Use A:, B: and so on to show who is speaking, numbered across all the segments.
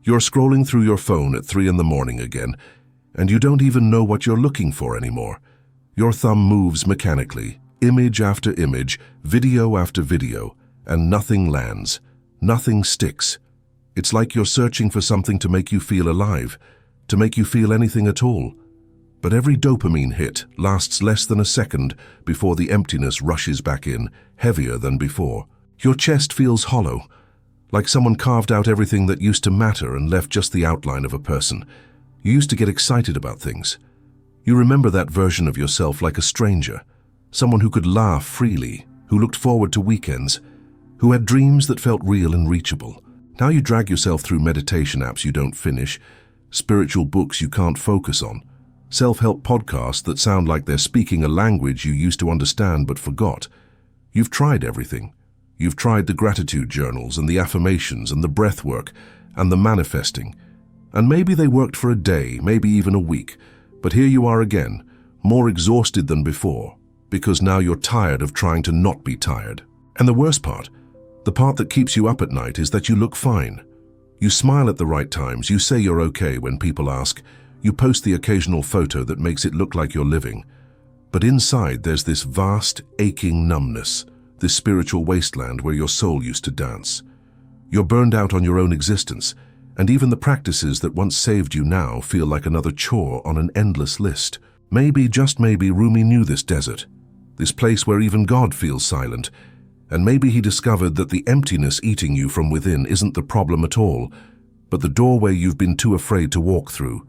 A: You're scrolling through your phone at 3 in the morning again, and you don't even know what you're looking for anymore. Your thumb moves mechanically, image after image, video after video, and nothing lands. Nothing sticks. It's like you're searching for something to make you feel alive, to make you feel anything at all. But every dopamine hit lasts less than a second before the emptiness rushes back in, heavier than before. Your chest feels hollow, like someone carved out everything that used to matter and left just the outline of a person. You used to get excited about things. You remember that version of yourself like a stranger, someone who could laugh freely, who looked forward to weekends, who had dreams that felt real and reachable. Now you drag yourself through meditation apps you don't finish, spiritual books you can't focus on, self-help podcasts that sound like they're speaking a language you used to understand but forgot. You've tried everything. You've tried the gratitude journals and the affirmations and the breath work and the manifesting. And maybe they worked for a day, maybe even a week. But here you are again, more exhausted than before, because now you're tired of trying to not be tired. And the worst part, the part that keeps you up at night, is that you look fine. You smile at the right times, you say you're okay when people ask, you post the occasional photo that makes it look like you're living. But inside there's this vast, aching numbness, this spiritual wasteland where your soul used to dance. You're burned out on your own existence, and even the practices that once saved you now feel like another chore on an endless list. Maybe, just maybe, Rumi knew this desert, this place where even God feels silent, and maybe he discovered that the emptiness eating you from within isn't the problem at all, but the doorway you've been too afraid to walk through.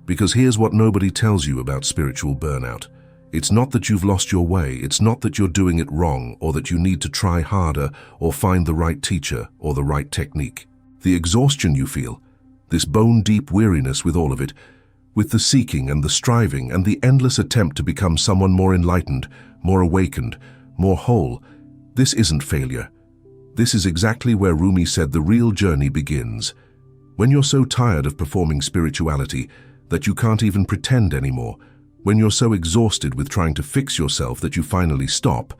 A: Because here's what nobody tells you about spiritual burnout. It's not that you've lost your way, it's not that you're doing it wrong, or that you need to try harder or find the right teacher or the right technique. The exhaustion you feel, this bone-deep weariness with all of it, with the seeking and the striving and the endless attempt to become someone more enlightened, more awakened, more whole, this isn't failure. This is exactly where Rumi said the real journey begins. When you're so tired of performing spirituality that you can't even pretend anymore, when you're so exhausted with trying to fix yourself that you finally stop,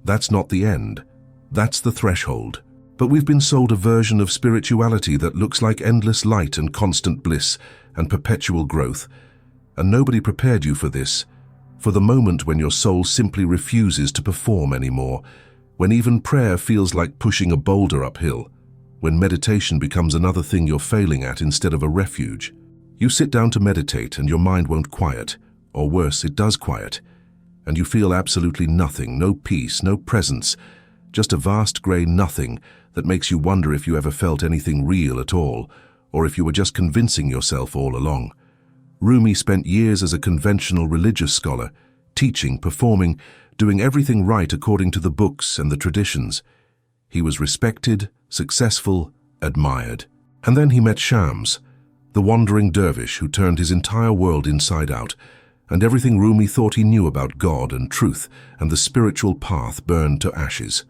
A: that's not the end. That's the threshold. But we've been sold a version of spirituality that looks like endless light and constant bliss and perpetual growth. And nobody prepared you for this, for the moment when your soul simply refuses to perform anymore, when even prayer feels like pushing a boulder uphill, when meditation becomes another thing you're failing at instead of a refuge. You sit down to meditate and your mind won't quiet, or worse, it does quiet, and you feel absolutely nothing, no peace, no presence, just a vast grey nothing that makes you wonder if you ever felt anything real at all, or if you were just convincing yourself all along. Rumi spent years as a conventional religious scholar, teaching, performing, doing everything right according to the books and the traditions. He was respected, successful, admired. And then he met Shams, the wandering dervish who turned his entire world inside out, and everything Rumi thought he knew about God and truth and the spiritual path burned to ashes.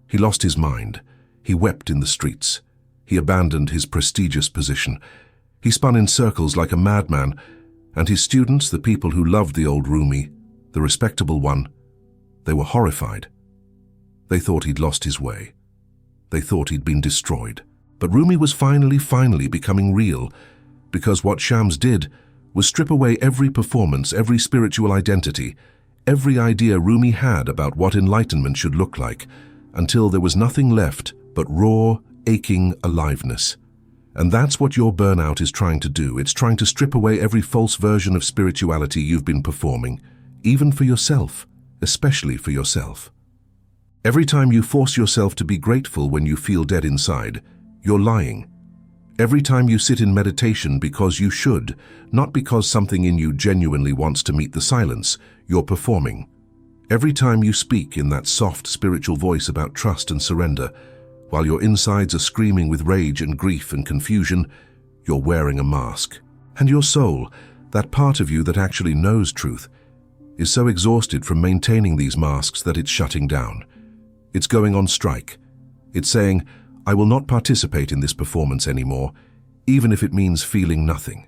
A: He lost his mind. He wept in the streets. He abandoned his prestigious position. He spun in circles like a madman, and his students, the people who loved the old Rumi, the respectable one, they were horrified. They thought he'd lost his way. They thought he'd been destroyed. But Rumi was finally becoming real, because what Shams did was strip away every performance, every spiritual identity, every idea Rumi had about what enlightenment should look like, until there was nothing left but raw, aching aliveness. And that's what your burnout is trying to do. It's trying to strip away every false version of spirituality you've been performing, even for yourself, especially for yourself. Every time you force yourself to be grateful when you feel dead inside, you're lying. Every time you sit in meditation because you should, not because something in you genuinely wants to meet the silence, you're performing. Every time you speak in that soft spiritual voice about trust and surrender, while your insides are screaming with rage and grief and confusion, you're wearing a mask. And your soul, that part of you that actually knows truth, is so exhausted from maintaining these masks that it's shutting down. It's going on strike. It's saying, I will not participate in this performance anymore, even if it means feeling nothing,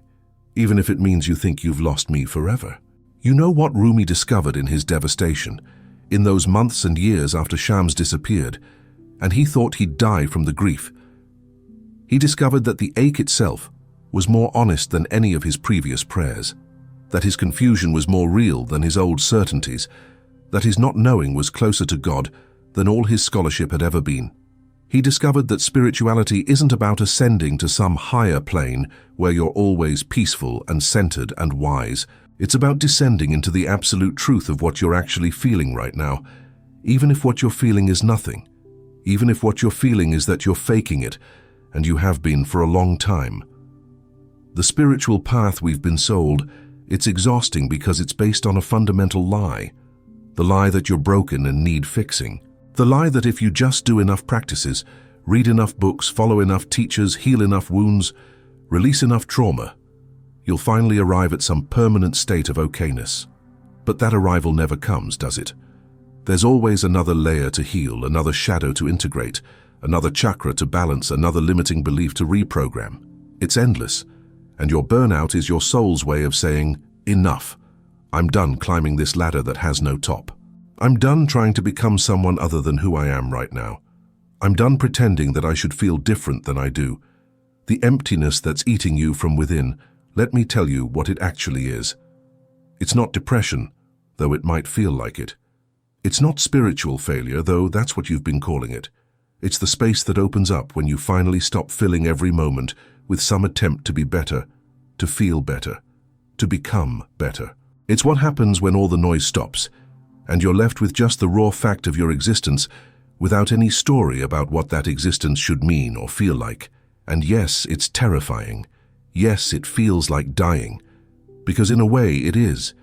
A: even if it means you think you've lost me forever. You know what Rumi discovered in his devastation, in those months and years after Shams disappeared, and he thought he'd die from the grief. He discovered that the ache itself was more honest than any of his previous prayers, that his confusion was more real than his old certainties, that his not knowing was closer to God than all his scholarship had ever been. He discovered that spirituality isn't about ascending to some higher plane where you're always peaceful and centered and wise. It's about descending into the absolute truth of what you're actually feeling right now, even if what you're feeling is nothing, even if what you're feeling is that you're faking it, and you have been for a long time. The spiritual path we've been sold, it's exhausting because it's based on a fundamental lie. The lie that you're broken and need fixing. The lie that if you just do enough practices, read enough books, follow enough teachers, heal enough wounds, release enough trauma, you'll finally arrive at some permanent state of okayness. But that arrival never comes, does it? There's always another layer to heal, another shadow to integrate, another chakra to balance, another limiting belief to reprogram. It's endless, and your burnout is your soul's way of saying, enough. I'm done climbing this ladder that has no top. I'm done trying to become someone other than who I am right now. I'm done pretending that I should feel different than I do. The emptiness that's eating you from within, let me tell you what it actually is. It's not depression, though it might feel like it. It's not spiritual failure, though that's what you've been calling it. It's the space that opens up when you finally stop filling every moment with some attempt to be better, to feel better, to become better. It's what happens when all the noise stops, and you're left with just the raw fact of your existence without any story about what that existence should mean or feel like. And yes, it's terrifying. Yes, it feels like dying. Because in a way, it is.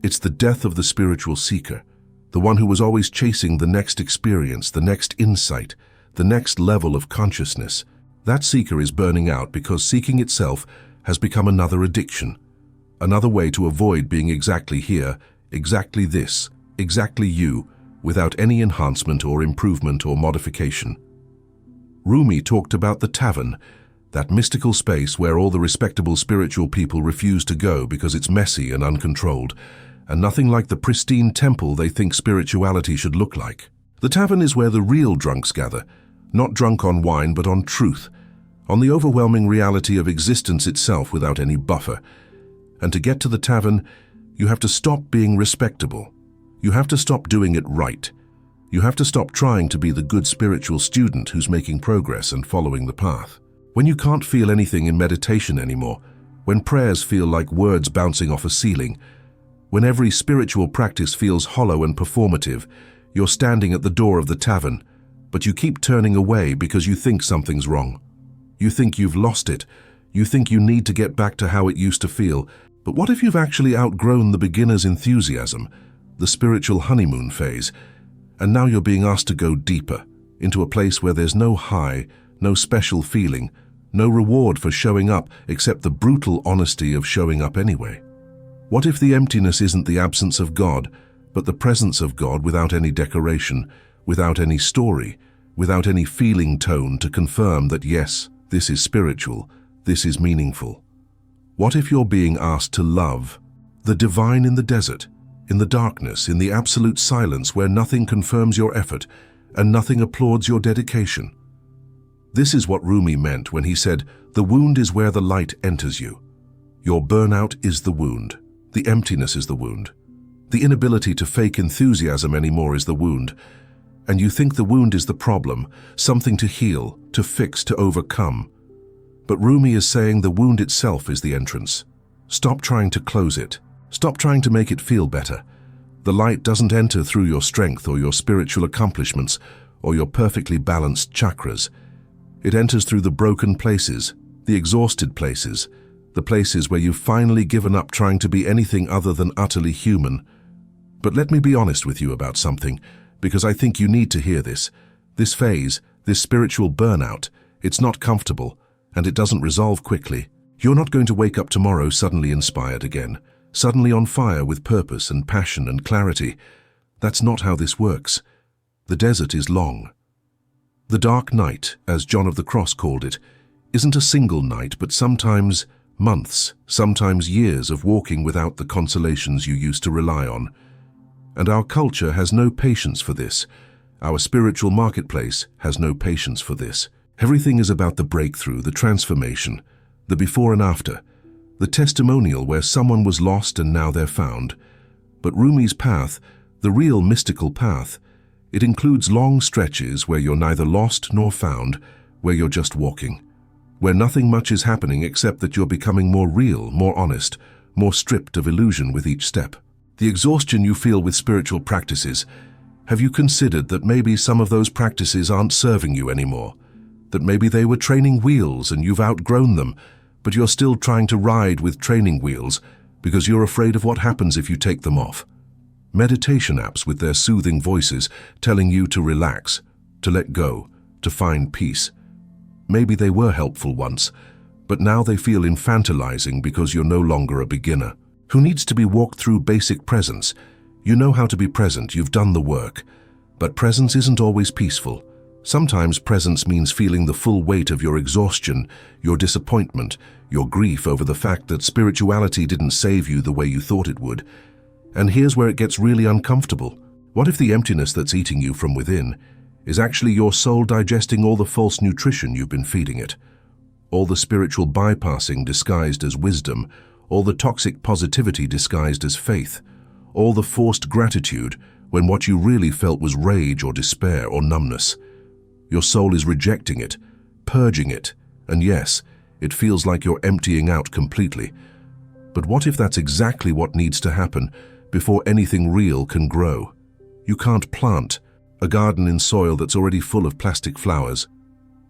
A: It's the death of the spiritual seeker, the one who was always chasing the next experience, the next insight, the next level of consciousness. That seeker is burning out because seeking itself has become another addiction, another way to avoid being exactly here, exactly this, exactly you, without any enhancement or improvement or modification. Rumi talked about the tavern, that mystical space where all the respectable spiritual people refuse to go because it's messy and uncontrolled, and nothing like the pristine temple they think spirituality should look like. The tavern is where the real drunks gather, not drunk on wine but on truth, on the overwhelming reality of existence itself without any buffer. And to get to the tavern, you have to stop being respectable. You have to stop doing it right. You have to stop trying to be the good spiritual student who's making progress and following the path. When you can't feel anything in meditation anymore, when prayers feel like words bouncing off a ceiling, when every spiritual practice feels hollow and performative, you're standing at the door of the tavern, but you keep turning away because you think something's wrong. You think you've lost it. You think you need to get back to how it used to feel. But what if you've actually outgrown the beginner's enthusiasm, the spiritual honeymoon phase, and now you're being asked to go deeper, into a place where there's no high, no special feeling, no reward for showing up except the brutal honesty of showing up anyway? What if the emptiness isn't the absence of God, but the presence of God without any decoration, without any story, without any feeling tone to confirm that yes, this is spiritual, this is meaningful? What if you're being asked to love the divine in the desert, in the darkness, in the absolute silence where nothing confirms your effort and nothing applauds your dedication? This is what Rumi meant when he said, "The wound is where the light enters you." Your burnout is the wound. The emptiness is the wound. The inability to fake enthusiasm anymore is the wound. And you think the wound is the problem, something to heal, to fix, to overcome. But Rumi is saying the wound itself is the entrance. Stop trying to close it. Stop trying to make it feel better. The light doesn't enter through your strength or your spiritual accomplishments or your perfectly balanced chakras. It enters through the broken places, the exhausted places, the places where you've finally given up trying to be anything other than utterly human. But let me be honest with you about something, because I think you need to hear this. This phase, this spiritual burnout, it's not comfortable, and it doesn't resolve quickly. You're not going to wake up tomorrow suddenly inspired again, suddenly on fire with purpose and passion and clarity. That's not how this works. The desert is long. The dark night, as John of the Cross called it, isn't a single night, but sometimes months, sometimes years of walking without the consolations you used to rely on. And our culture has no patience for this. Our spiritual marketplace has no patience for this. Everything is about the breakthrough, the transformation, the before and after, the testimonial where someone was lost and now they're found. But Rumi's path, the real mystical path, it includes long stretches where you're neither lost nor found, where you're just walking, where nothing much is happening except that you're becoming more real, more honest, more stripped of illusion with each step. The exhaustion you feel with spiritual practices, have you considered that maybe some of those practices aren't serving you anymore? That maybe they were training wheels and you've outgrown them, but you're still trying to ride with training wheels because you're afraid of what happens if you take them off? Meditation apps with their soothing voices telling you to relax, to let go, to find peace. Maybe they were helpful once, but now they feel infantilizing because you're no longer a beginner who needs to be walked through basic presence. You know how to be present, you've done the work, but presence isn't always peaceful. Sometimes presence means feeling the full weight of your exhaustion, your disappointment, your grief over the fact that spirituality didn't save you the way you thought it would. And here's where it gets really uncomfortable. What if the emptiness that's eating you from within is actually your soul digesting all the false nutrition you've been feeding it? All the spiritual bypassing disguised as wisdom, all the toxic positivity disguised as faith, all the forced gratitude when what you really felt was rage or despair or numbness. Your soul is rejecting it, purging it, and yes, it feels like you're emptying out completely. But what if that's exactly what needs to happen before anything real can grow? You can't plant a garden in soil that's already full of plastic flowers.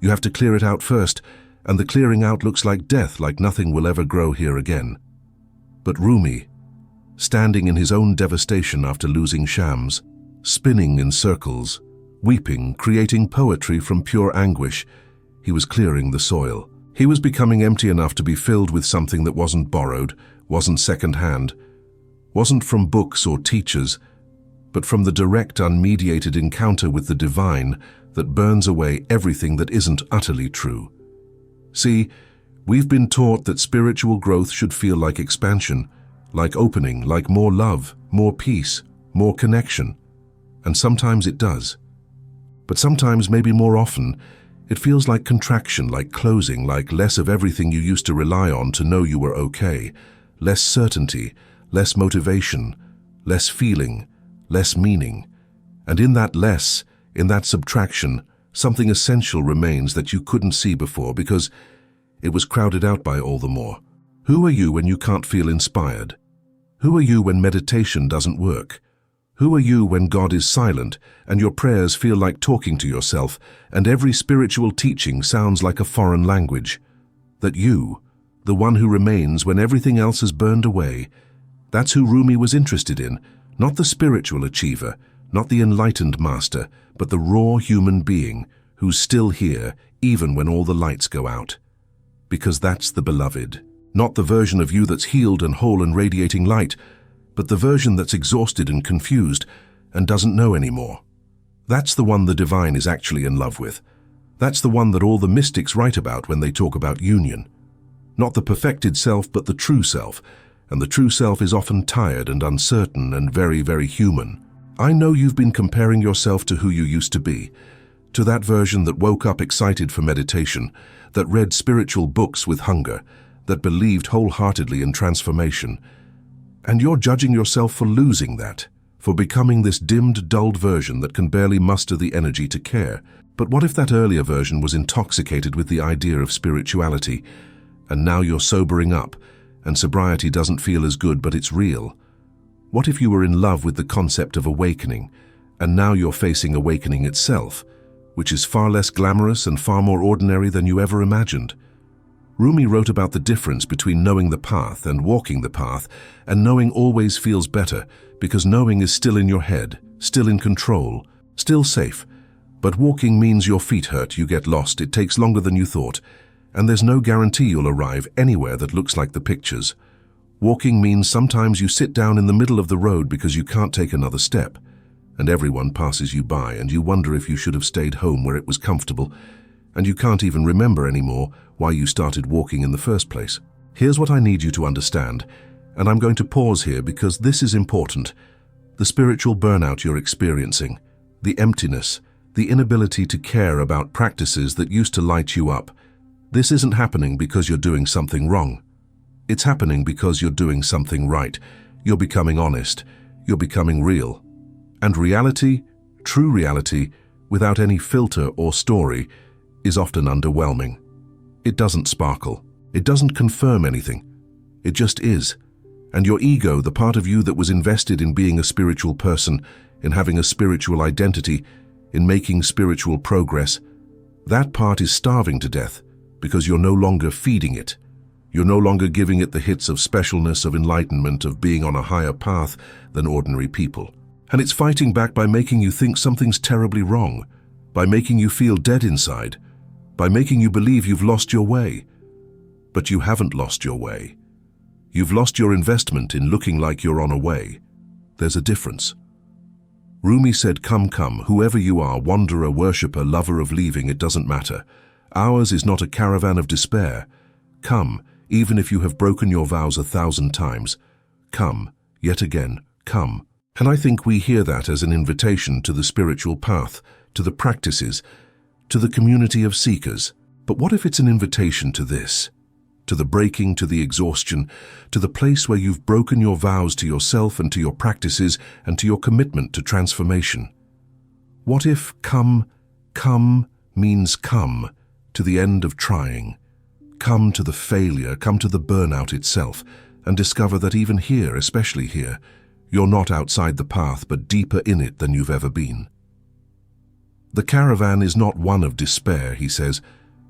A: You have to clear it out first, and the clearing out looks like death, like nothing will ever grow here again. But Rumi, standing in his own devastation after losing Shams, spinning in circles, weeping, creating poetry from pure anguish, he was clearing the soil. He was becoming empty enough to be filled with something that wasn't borrowed, wasn't second-hand, wasn't from books or teachers, but from the direct, unmediated encounter with the divine that burns away everything that isn't utterly true. See, we've been taught that spiritual growth should feel like expansion, like opening, like more love, more peace, more connection. And sometimes it does. But sometimes, maybe more often, it feels like contraction, like closing, like less of everything you used to rely on to know you were okay, less certainty, less motivation, less feeling, less meaning. And in that less, in that subtraction, something essential remains that you couldn't see before because it was crowded out by all the more. Who are you when you can't feel inspired? Who are you when meditation doesn't work? Who are you when God is silent and your prayers feel like talking to yourself and every spiritual teaching sounds like a foreign language? That you, the one who remains when everything else has burned away, that's who Rumi was interested in, not the spiritual achiever, not the enlightened master, but the raw human being who's still here even when all the lights go out. Because that's the beloved, not the version of you that's healed and whole and radiating light, but the version that's exhausted and confused and doesn't know anymore. That's the one the divine is actually in love with. That's the one that all the mystics write about when they talk about union. Not the perfected self, but the true self, and the true self is often tired and uncertain and very, very human. I know you've been comparing yourself to who you used to be, to that version that woke up excited for meditation, that read spiritual books with hunger, that believed wholeheartedly in transformation. And you're judging yourself for losing that, for becoming this dimmed, dulled version that can barely muster the energy to care. But what if that earlier version was intoxicated with the idea of spirituality, and now you're sobering up, and sobriety doesn't feel as good, but it's real? What if you were in love with the concept of awakening, and now you're facing awakening itself, which is far less glamorous and far more ordinary than you ever imagined? Rumi wrote about the difference between knowing the path and walking the path, and knowing always feels better because knowing is still in your head, still in control, still safe. But walking means your feet hurt, you get lost, it takes longer than you thought, and there's no guarantee you'll arrive anywhere that looks like the pictures. Walking means sometimes you sit down in the middle of the road because you can't take another step, and everyone passes you by and you wonder if you should have stayed home where it was comfortable, and you can't even remember anymore why you started walking in the first place. Here's what I need you to understand, and I'm going to pause here because this is important. The spiritual burnout you're experiencing, the emptiness, the inability to care about practices that used to light you up. This isn't happening because you're doing something wrong. It's happening because you're doing something right. You're becoming honest. You're becoming real. And reality, true reality, without any filter or story, is often underwhelming. It doesn't sparkle. It doesn't confirm anything. It just is. And your ego, the part of you that was invested in being a spiritual person, in having a spiritual identity, in making spiritual progress, that part is starving to death because you're no longer feeding it. You're no longer giving it the hits of specialness, of enlightenment, of being on a higher path than ordinary people. And it's fighting back by making you think something's terribly wrong, by making you feel dead inside, by making you believe you've lost your way. But you haven't lost your way. You've lost your investment in looking like you're on a way. There's a difference. Rumi said, "Come, come, whoever you are, wanderer, worshipper, lover of leaving, it doesn't matter. Ours is not a caravan of despair. Come, even if you have broken your vows 1,000 times. Come, yet again, come." And I think we hear that as an invitation to the spiritual path, to the practices, to the community of seekers. But what if it's an invitation to this? To the breaking, to the exhaustion, to the place where you've broken your vows to yourself and to your practices and to your commitment to transformation? What if come means come to the end of trying? Come to the failure, come to the burnout itself, and discover that even here, especially here, you're not outside the path but deeper in it than you've ever been. The caravan is not one of despair, he says,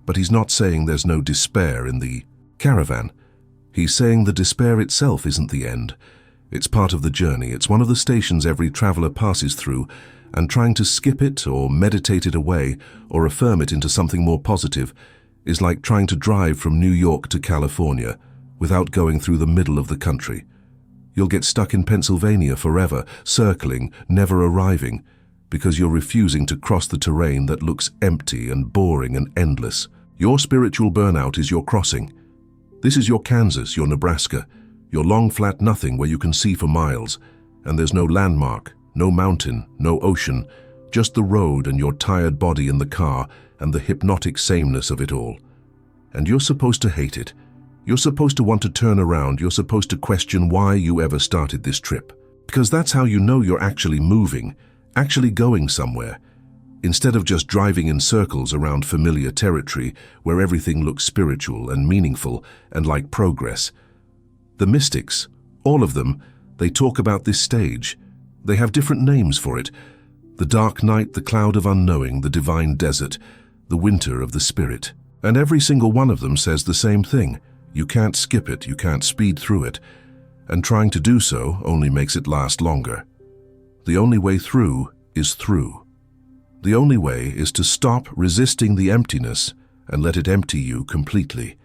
A: but he's not saying there's no despair in the caravan. He's saying the despair itself isn't the end. It's part of the journey. It's one of the stations every traveler passes through, and trying to skip it or meditate it away or affirm it into something more positive is like trying to drive from New York to California without going through the middle of the country. You'll get stuck in Pennsylvania forever, circling, never arriving, because you're refusing to cross the terrain that looks empty and boring and endless. Your spiritual burnout is your crossing. This is your Kansas, your Nebraska, your long flat nothing where you can see for miles, and there's no landmark, no mountain, no ocean, just the road and your tired body in the car and the hypnotic sameness of it all. And you're supposed to hate it. You're supposed to want to turn around. You're supposed to question why you ever started this trip. Because that's how you know you're actually moving, actually going somewhere, instead of just driving in circles around familiar territory where everything looks spiritual and meaningful and like progress. The mystics, all of them, they talk about this stage. They have different names for it. The dark night, the cloud of unknowing, the divine desert, the winter of the spirit. And every single one of them says the same thing. You can't skip it, you can't speed through it. And trying to do so only makes it last longer. The only way through is through. The only way is to stop resisting the emptiness and let it empty you completely.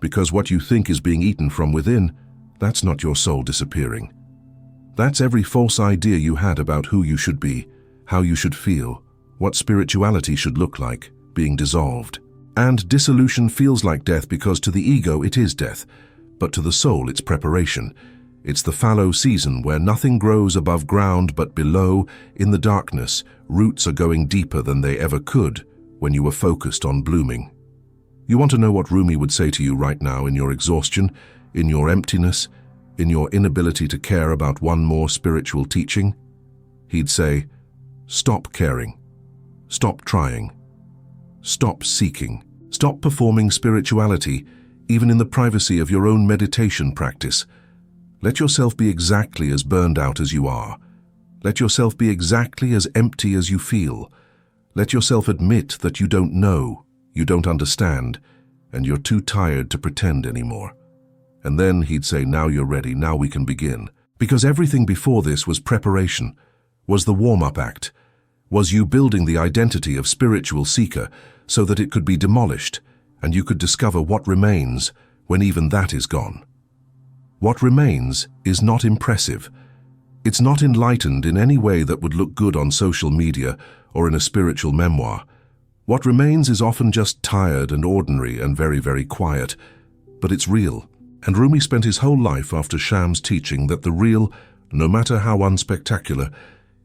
A: Because what you think is being eaten from within, that's not your soul disappearing. That's every false idea you had about who you should be, how you should feel, what spirituality should look like, being dissolved. And dissolution feels like death because to the ego it is death, but to the soul it's preparation. It's the fallow season where nothing grows above ground but below, in the darkness, roots are going deeper than they ever could when you were focused on blooming. You want to know what Rumi would say to you right now in your exhaustion, in your emptiness, in your inability to care about one more spiritual teaching? He'd say, stop caring, stop trying, stop seeking, stop performing spirituality, even in the privacy of your own meditation practice. Let yourself be exactly as burned out as you are. Let yourself be exactly as empty as you feel. Let yourself admit that you don't know, you don't understand, and you're too tired to pretend anymore. And then he'd say, now you're ready, now we can begin. Because everything before this was preparation, was the warm-up act, was you building the identity of spiritual seeker so that it could be demolished and you could discover what remains when even that is gone. What remains is not impressive. It's not enlightened in any way that would look good on social media or in a spiritual memoir. What remains is often just tired and ordinary and very, very quiet, but it's real. And Rumi spent his whole life after Sham's teaching that the real, no matter how unspectacular,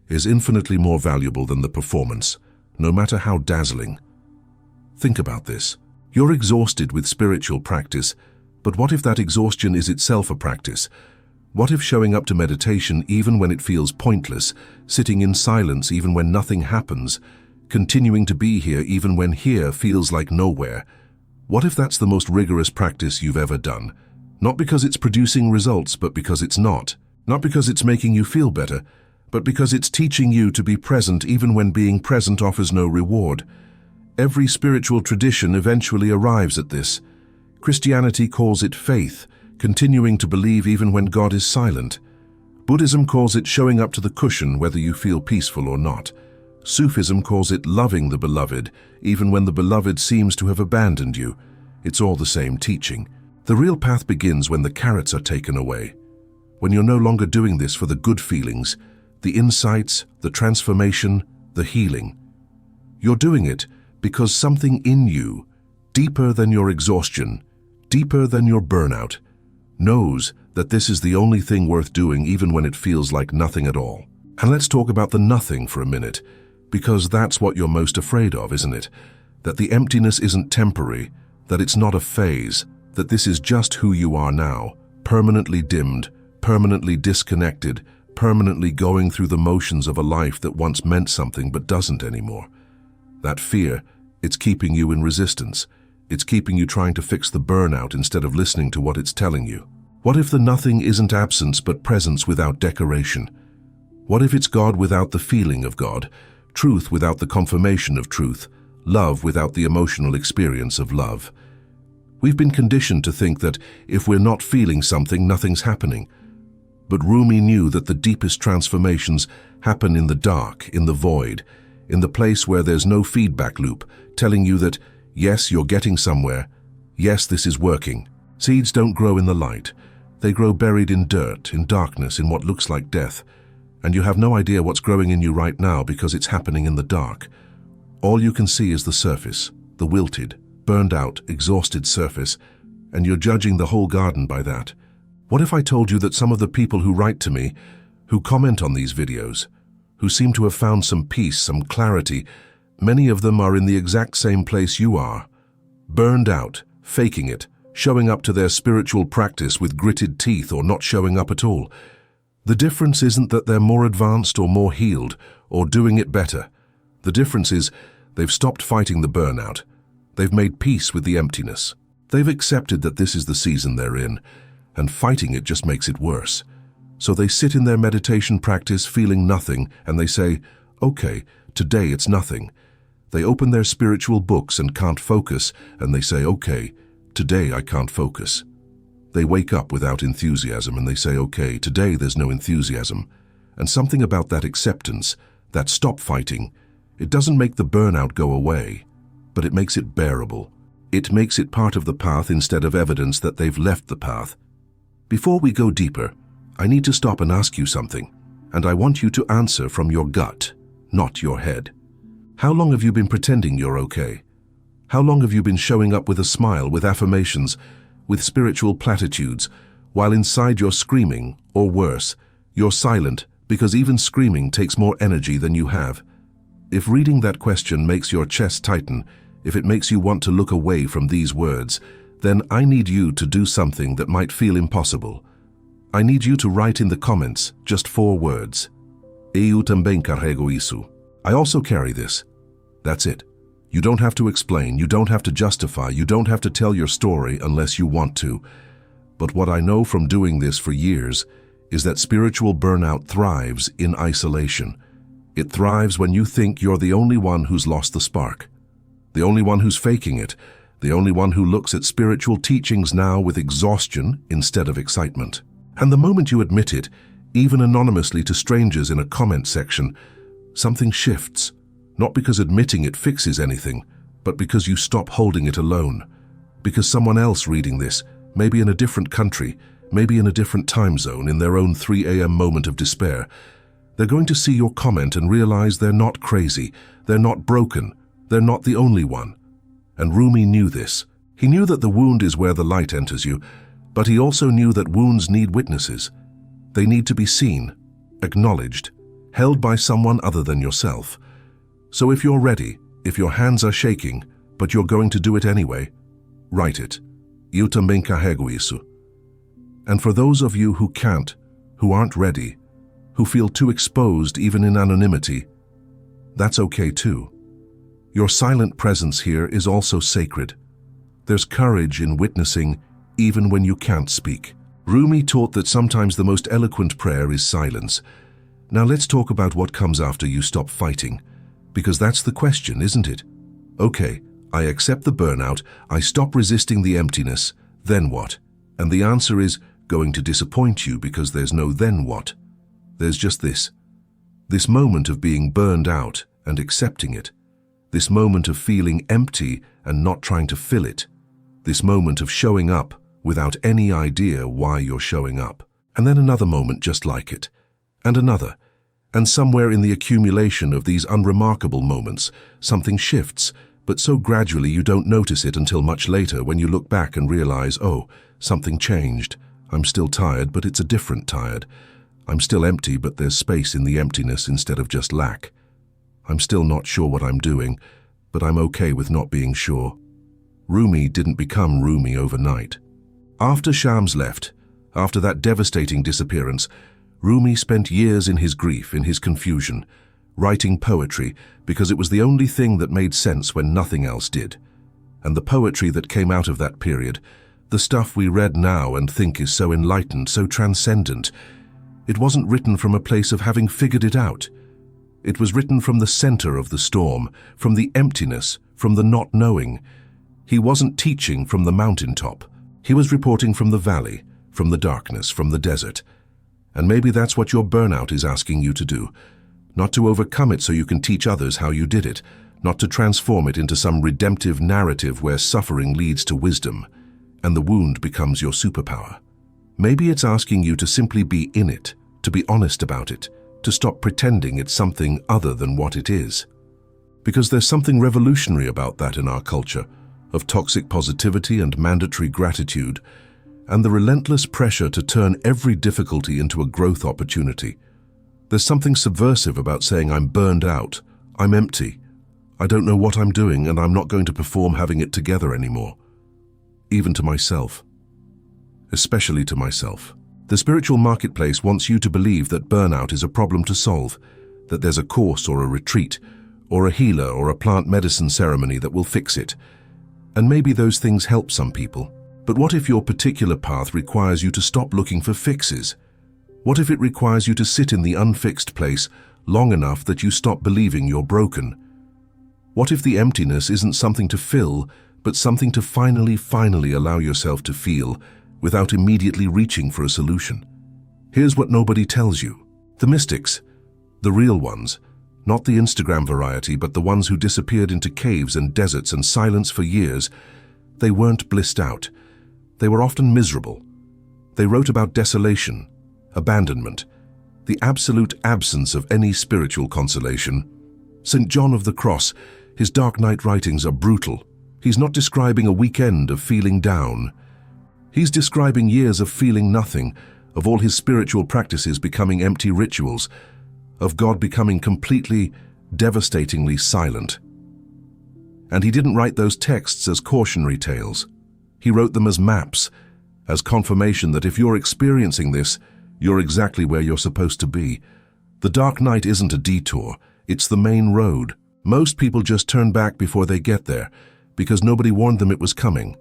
A: is infinitely more valuable than the performance. no matter how dazzling. Think about this. You're exhausted with spiritual practice, but what if that exhaustion is itself a practice? What if showing up to meditation even when it feels pointless, sitting in silence even when nothing happens, continuing to be here even when here feels like nowhere? What if that's the most rigorous practice you've ever done? Not because it's producing results, but because it's not. Not because it's making you feel better, but because it's teaching you to be present even when being present offers no reward. Every spiritual tradition eventually arrives at this. Christianity calls it faith, continuing to believe even when God is silent. Buddhism calls it showing up to the cushion whether you feel peaceful or not. Sufism calls it loving the beloved, even when the beloved seems to have abandoned you. It's all the same teaching. The real path begins when the carrots are taken away. When you're no longer doing this for the good feelings, the insights, the transformation, the healing. You're doing it because something in you, deeper than your exhaustion, deeper than your burnout, knows that this is the only thing worth doing even when it feels like nothing at all. And let's talk about the nothing for a minute, because that's what you're most afraid of, isn't it? That the emptiness isn't temporary, that it's not a phase, that this is just who you are now, permanently dimmed, permanently disconnected, permanently going through the motions of a life that once meant something but doesn't anymore. That fear, it's keeping you in resistance. It's keeping you trying to fix the burnout instead of listening to what it's telling you. What if the nothing isn't absence but presence without decoration? What if it's God without the feeling of God, truth without the confirmation of truth, love without the emotional experience of love? We've been conditioned to think that if we're not feeling something, nothing's happening. But Rumi knew that the deepest transformations happen in the dark, in the void, in the place where there's no feedback loop, telling you that, yes, you're getting somewhere, yes, this is working. Seeds don't grow in the light. They grow buried in dirt, in darkness, in what looks like death. And you have no idea what's growing in you right now because it's happening in the dark. All you can see is the surface, the wilted, burned out, exhausted surface, and you're judging the whole garden by that. What if I told you that some of the people who write to me, who comment on these videos, who seem to have found some peace, some clarity, many of them are in the exact same place you are, burned out, faking it, showing up to their spiritual practice with gritted teeth or not showing up at all. The difference isn't that they're more advanced or more healed or doing it better. The difference is they've stopped fighting the burnout. They've made peace with the emptiness. They've accepted that this is the season they're in, and fighting it just makes it worse. So they sit in their meditation practice feeling nothing, and they say, okay, today it's nothing. They open their spiritual books and can't focus, and they say, okay, today I can't focus. They wake up without enthusiasm, and they say, okay, today there's no enthusiasm. And something about that acceptance, that stop fighting, it doesn't make the burnout go away, but it makes it bearable. It makes it part of the path instead of evidence that they've left the path. Before we go deeper, I need to stop and ask you something, and I want you to answer from your gut, not your head. How long have you been pretending you're okay? How long have you been showing up with a smile, with affirmations, with spiritual platitudes, while inside you're screaming, or worse, you're silent because even screaming takes more energy than you have? If reading that question makes your chest tighten, if it makes you want to look away from these words, then I need you to do something that might feel impossible. I need you to write in the comments just 4 words. Eu também carrego isso. I also carry this. That's it. You don't have to explain, you don't have to justify, you don't have to tell your story unless you want to. But what I know from doing this for years is that spiritual burnout thrives in isolation. It thrives when you think you're the only one who's lost the spark, the only one who's faking it, the only one who looks at spiritual teachings now with exhaustion instead of excitement. And the moment you admit it, even anonymously to strangers in a comment section, something shifts. Not because admitting it fixes anything, but because you stop holding it alone. Because someone else reading this, maybe in a different country, maybe in a different time zone, in their own 3 a.m. moment of despair, they're going to see your comment and realize they're not crazy, they're not broken, they're not the only one. And Rumi knew this. He knew that the wound is where the light enters you, but he also knew that wounds need witnesses. They need to be seen, acknowledged, held by someone other than yourself. So if you're ready, if your hands are shaking, but you're going to do it anyway, write it. Eu também carrego isso. And for those of you who can't, who aren't ready, who feel too exposed even in anonymity, that's okay too. Your silent presence here is also sacred. There's courage in witnessing even when you can't speak. Rumi taught that sometimes the most eloquent prayer is silence. Now let's talk about what comes after you stop fighting, because that's the question, isn't it? Okay, I accept the burnout, I stop resisting the emptiness, then what? And the answer is going to disappoint you because there's no then what. There's just this. This moment of being burned out and accepting it. This moment of feeling empty and not trying to fill it. This moment of showing up without any idea why you're showing up. And then another moment just like it. And another. And somewhere in the accumulation of these unremarkable moments, something shifts, but so gradually you don't notice it until much later when you look back and realize, oh, something changed. I'm still tired, but it's a different tired. I'm still empty, but there's space in the emptiness instead of just lack. I'm still not sure what I'm doing, but I'm okay with not being sure. Rumi didn't become Rumi overnight. After Shams left, after that devastating disappearance, Rumi spent years in his grief, in his confusion, writing poetry because it was the only thing that made sense when nothing else did. And the poetry that came out of that period, the stuff we read now and think is so enlightened, so transcendent, it wasn't written from a place of having figured it out. It was written from the center of the storm, from the emptiness, from the not knowing. He wasn't teaching from the mountaintop. He was reporting from the valley, from the darkness, from the desert. And maybe that's what your burnout is asking you to do. Not to overcome it so you can teach others how you did it, not to transform it into some redemptive narrative where suffering leads to wisdom, and the wound becomes your superpower. Maybe it's asking you to simply be in it, to be honest about it, to stop pretending it's something other than what it is. Because there's something revolutionary about that in our culture, of toxic positivity and mandatory gratitude, and the relentless pressure to turn every difficulty into a growth opportunity. There's something subversive about saying I'm burned out, I'm empty, I don't know what I'm doing, and I'm not going to perform having it together anymore. Even to myself. Especially to myself. The spiritual marketplace wants you to believe that burnout is a problem to solve, that there's a course or a retreat, or a healer or a plant medicine ceremony that will fix it. And maybe those things help some people. But what if your particular path requires you to stop looking for fixes? What if it requires you to sit in the unfixed place long enough that you stop believing you're broken? What if the emptiness isn't something to fill, but something to finally allow yourself to feel without immediately reaching for a solution? Here's what nobody tells you. The mystics, the real ones, not the Instagram variety, but the ones who disappeared into caves and deserts and silence for years, they weren't blissed out. They were often miserable. They wrote about desolation, abandonment, the absolute absence of any spiritual consolation. St. John of the Cross, his Dark Night writings are brutal. He's not describing a weekend of feeling down. He's describing years of feeling nothing, of all his spiritual practices becoming empty rituals, of God becoming completely, devastatingly silent. And he didn't write those texts as cautionary tales. He wrote them as maps, as confirmation that if you're experiencing this, you're exactly where you're supposed to be. The dark night isn't a detour, it's the main road. Most people just turn back before they get there, because nobody warned them it was coming.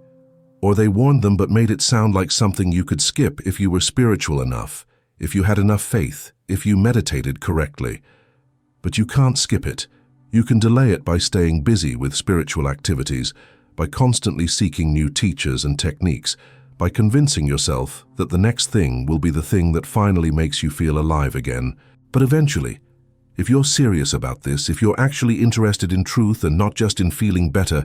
A: Or they warned them but made it sound like something you could skip if you were spiritual enough, if you had enough faith, if you meditated correctly. But you can't skip it. You can delay it by staying busy with spiritual activities, by constantly seeking new teachers and techniques, by convincing yourself that the next thing will be the thing that finally makes you feel alive again. But eventually, if you're serious about this, if you're actually interested in truth and not just in feeling better,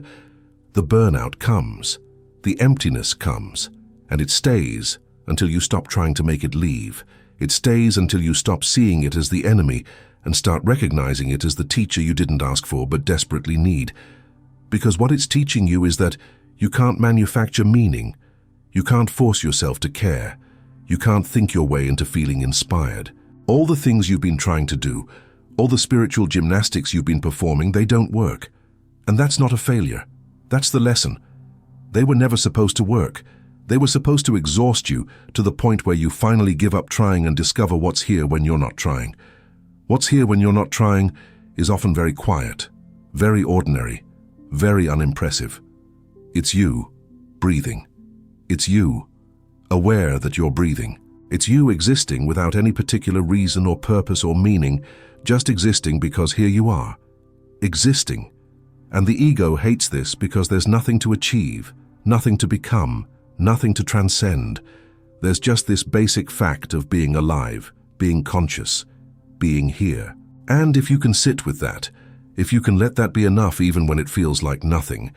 A: the burnout comes, the emptiness comes, and it stays until you stop trying to make it leave. It stays until you stop seeing it as the enemy and start recognizing it as the teacher you didn't ask for but desperately need. Because what it's teaching you is that you can't manufacture meaning. You can't force yourself to care. You can't think your way into feeling inspired. All the things you've been trying to do, All the spiritual gymnastics you've been performing, they don't work. And that's not a failure. That's the lesson. They were never supposed to work. They were supposed to exhaust you to the point where you finally give up trying and discover what's here when you're not trying. What's here when you're not trying is often very quiet, very ordinary, very unimpressive. It's you, breathing. It's you, aware that you're breathing. It's you existing without any particular reason or purpose or meaning, just existing because here you are. Existing. And the ego hates this because there's nothing to achieve, nothing to become, nothing to transcend. There's just this basic fact of being alive, being conscious, being here. And if you can sit with that, if you can let that be enough even when it feels like nothing,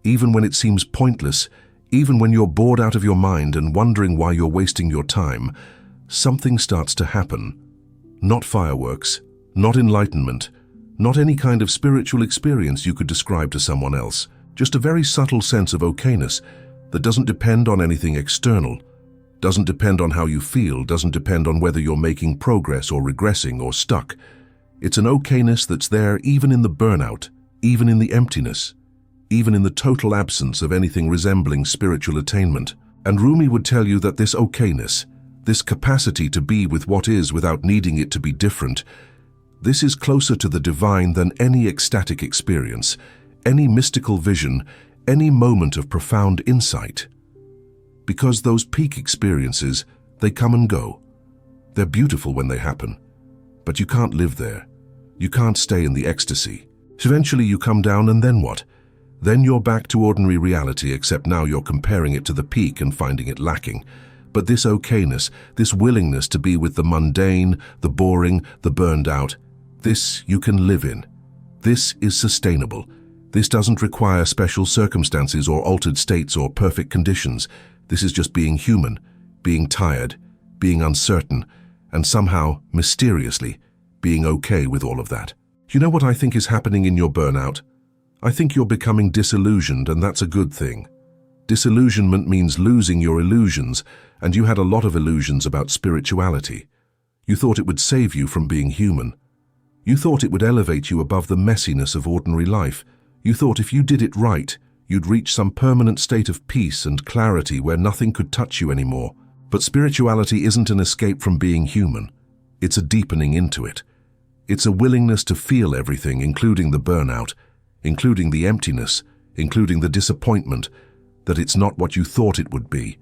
A: even when it seems pointless, even when you're bored out of your mind and wondering why you're wasting your time, something starts to happen. Not fireworks, not enlightenment, not any kind of spiritual experience you could describe to someone else, just a very subtle sense of okayness that doesn't depend on anything external, doesn't depend on how you feel, doesn't depend on whether you're making progress or regressing or stuck. It's an okayness that's there even in the burnout, even in the emptiness, even in the total absence of anything resembling spiritual attainment. And Rumi would tell you that this okayness, this capacity to be with what is without needing it to be different, this is closer to the divine than any ecstatic experience, any mystical vision, any moment of profound insight. Because those peak experiences, they come and go. They're beautiful when they happen, but you can't live there. You can't stay in the ecstasy. Eventually you come down, and then what? Then you're back to ordinary reality, except now you're comparing it to the peak and finding it lacking. But this okayness, this willingness to be with the mundane, the boring, the burned out, this you can live in. This is sustainable. This doesn't require special circumstances or altered states or perfect conditions. This is just being human, being tired, being uncertain, and somehow, mysteriously, being okay with all of that. You know what I think is happening in your burnout? I think you're becoming disillusioned, and that's a good thing. Disillusionment means losing your illusions, and you had a lot of illusions about spirituality. You thought it would save you from being human. You thought it would elevate you above the messiness of ordinary life. You thought if you did it right, you'd reach some permanent state of peace and clarity where nothing could touch you anymore. But spirituality isn't an escape from being human. It's a deepening into it. It's a willingness to feel everything, including the burnout, including the emptiness, including the disappointment, that it's not what you thought it would be.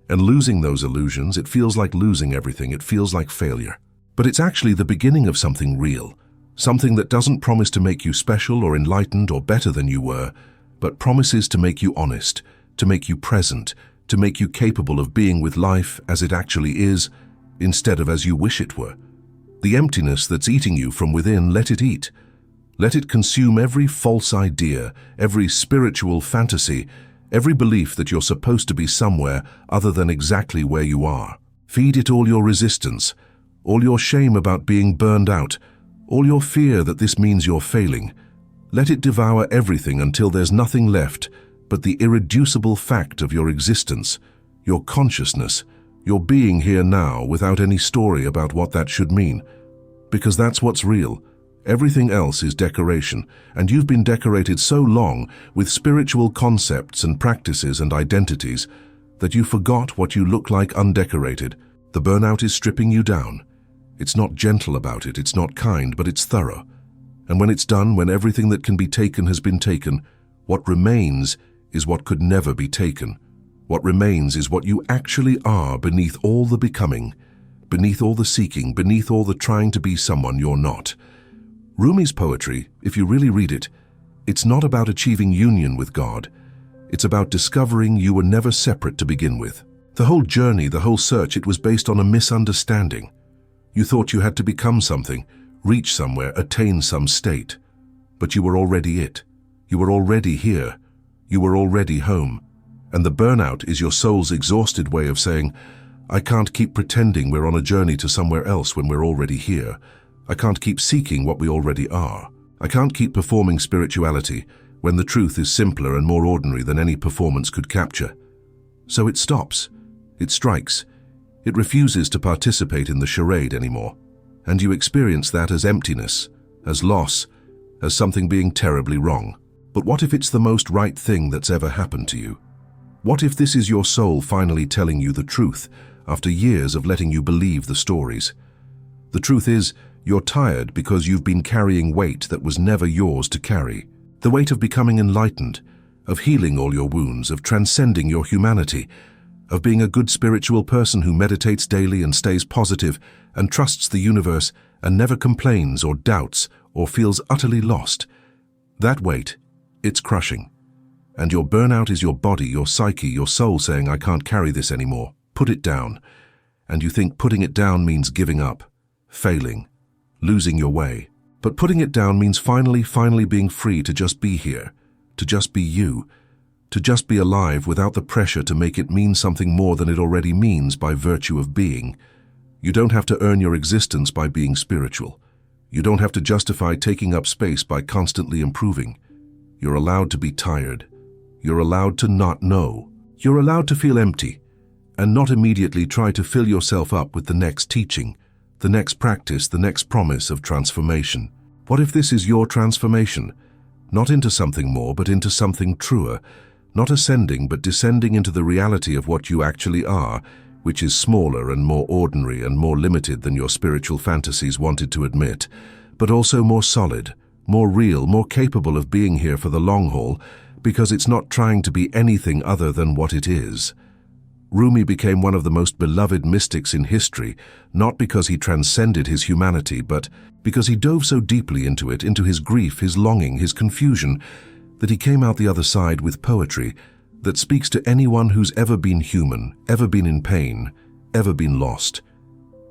A: And losing those illusions, it feels like losing everything, it feels like failure. But it's actually the beginning of something real, something that doesn't promise to make you special or enlightened or better than you were, but promises to make you honest, to make you present, to make you capable of being with life as it actually is, instead of as you wish it were. The emptiness that's eating you from within, let it eat. Let it consume every false idea, every spiritual fantasy, every belief that you're supposed to be somewhere other than exactly where you are. Feed it all your resistance, all your shame about being burned out, all your fear that this means you're failing. Let it devour everything until there's nothing left but the irreducible fact of your existence, your consciousness, your being here now without any story about what that should mean. Because that's what's real. Everything else is decoration, and you've been decorated so long with spiritual concepts and practices and identities that you forgot what you look like undecorated. The burnout is stripping you down. It's not gentle about it, it's not kind, but it's thorough. And when it's done, when everything that can be taken has been taken, what remains is what could never be taken. What remains is what you actually are beneath all the becoming, beneath all the seeking, beneath all the trying to be someone you're not. Rumi's poetry, if you really read it, it's not about achieving union with God. It's about discovering you were never separate to begin with. The whole journey, the whole search, it was based on a misunderstanding. You thought you had to become something, reach somewhere, attain some state. But you were already it. You were already here. You were already home. And the burnout is your soul's exhausted way of saying, I can't keep pretending we're on a journey to somewhere else when we're already here. I can't keep seeking what we already are. I can't keep performing spirituality when the truth is simpler and more ordinary than any performance could capture. So it stops. It strikes. It refuses to participate in the charade anymore. And you experience that as emptiness, as loss, as something being terribly wrong. But what if it's the most right thing that's ever happened to you? What if this is your soul finally telling you the truth after years of letting you believe the stories? The truth is, you're tired because you've been carrying weight that was never yours to carry. The weight of becoming enlightened, of healing all your wounds, of transcending your humanity, of being a good spiritual person who meditates daily and stays positive and trusts the universe and never complains or doubts or feels utterly lost. That weight, it's crushing. And your burnout is your body, your psyche, your soul saying, I can't carry this anymore. Put it down. And you think putting it down means giving up, failing, losing your way. But putting it down means finally being free to just be here, to just be you, to just be alive without the pressure to make it mean something more than it already means by virtue of being. You don't have to earn your existence by being spiritual. You don't have to justify taking up space by constantly improving. You're allowed to be tired. You're allowed to not know. You're allowed to feel empty and not immediately try to fill yourself up with the next teaching, the next practice, the next promise of transformation. What if this is your transformation? Not into something more, but into something truer, not ascending, but descending into the reality of what you actually are, which is smaller and more ordinary and more limited than your spiritual fantasies wanted to admit, but also more solid, more real, more capable of being here for the long haul, because it's not trying to be anything other than what it is. Rumi became one of the most beloved mystics in history, not because he transcended his humanity, but because he dove so deeply into it, into his grief, his longing, his confusion, that he came out the other side with poetry that speaks to anyone who's ever been human, ever been in pain, ever been lost.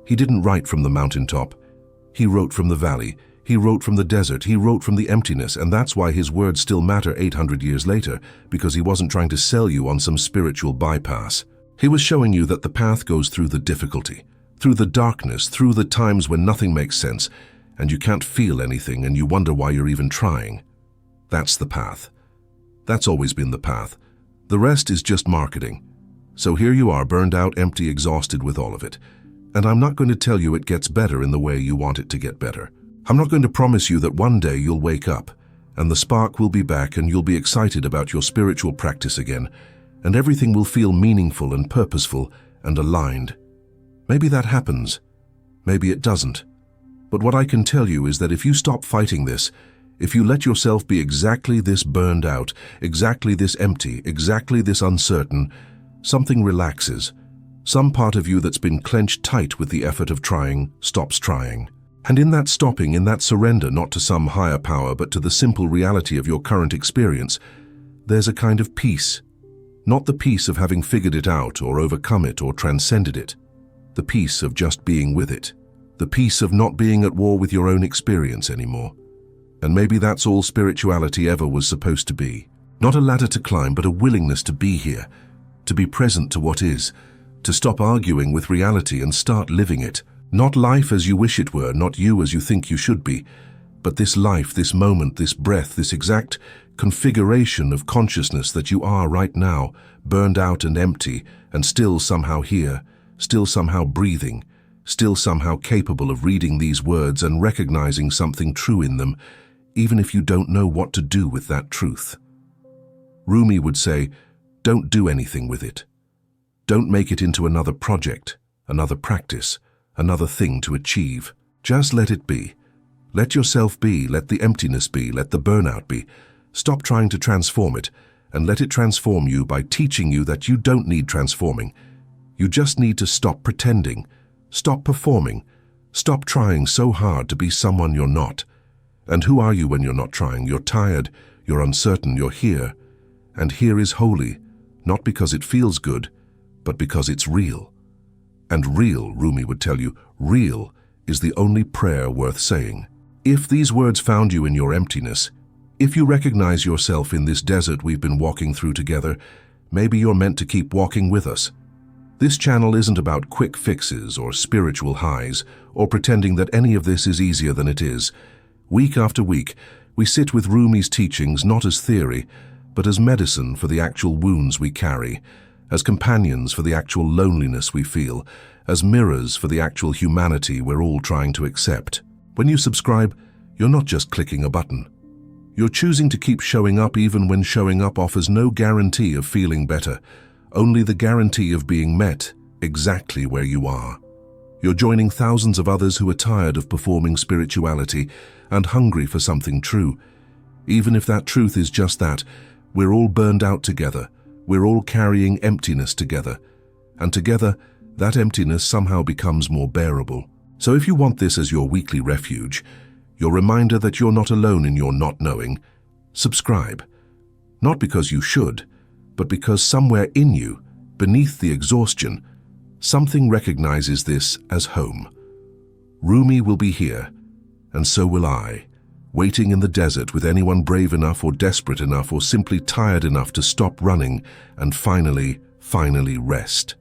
A: He didn't write from the mountaintop. He wrote from the valley. He wrote from the desert. He wrote from the emptiness, and that's why his words still matter 800 years later, because he wasn't trying to sell you on some spiritual bypass. He was showing you that the path goes through the difficulty, through the darkness, through the times when nothing makes sense, and you can't feel anything and you wonder why you're even trying. That's the path. That's always been the path. The rest is just marketing. So here you are, burned out, empty, exhausted with all of it. And I'm not going to tell you it gets better in the way you want it to get better. I'm not going to promise you that one day you'll wake up and the spark will be back and you'll be excited about your spiritual practice again, and everything will feel meaningful and purposeful and aligned. Maybe that happens. Maybe it doesn't. But what I can tell you is that if you stop fighting this, if you let yourself be exactly this burned out, exactly this empty, exactly this uncertain, something relaxes. Some part of you that's been clenched tight with the effort of trying stops trying. And in that stopping, in that surrender, not to some higher power, but to the simple reality of your current experience, there's a kind of peace. Not the peace of having figured it out or overcome it or transcended it. The peace of just being with it. The peace of not being at war with your own experience anymore. And maybe that's all spirituality ever was supposed to be. Not a ladder to climb, but a willingness to be here, to be present to what is, to stop arguing with reality and start living it. Not life as you wish it were, not you as you think you should be, but this life, this moment, this breath, this exact configuration of consciousness that you are right now, burned out and empty, and still somehow here, still somehow breathing, still somehow capable of reading these words and recognizing something true in them, even if you don't know what to do with that truth. Rumi would say, don't do anything with it. Don't make it into another project, another practice, another thing to achieve. Just let it be. Let yourself be, let the emptiness be, let the burnout be. Stop trying to transform it, and let it transform you by teaching you that you don't need transforming. You just need to stop pretending, stop performing, stop trying so hard to be someone you're not. And who are you when you're not trying? You're tired, you're uncertain, you're here. And here is holy, not because it feels good, but because it's real. And real, Rumi would tell you, real is the only prayer worth saying. If these words found you in your emptiness, if you recognize yourself in this desert we've been walking through together, maybe you're meant to keep walking with us. This channel isn't about quick fixes or spiritual highs, or pretending that any of this is easier than it is. Week after week, we sit with Rumi's teachings not as theory, but as medicine for the actual wounds we carry, as companions for the actual loneliness we feel, as mirrors for the actual humanity we're all trying to accept. When you subscribe, you're not just clicking a button. You're choosing to keep showing up even when showing up offers no guarantee of feeling better, only the guarantee of being met exactly where you are. You're joining thousands of others who are tired of performing spirituality and hungry for something true. Even if that truth is just that, we're all burned out together, we're all carrying emptiness together, and together, that emptiness somehow becomes more bearable. So if you want this as your weekly refuge, your reminder that you're not alone in your not knowing, subscribe. Not because you should, but because somewhere in you, beneath the exhaustion, something recognizes this as home. Rumi will be here, and so will I, waiting in the desert with anyone brave enough or desperate enough or simply tired enough to stop running and finally rest.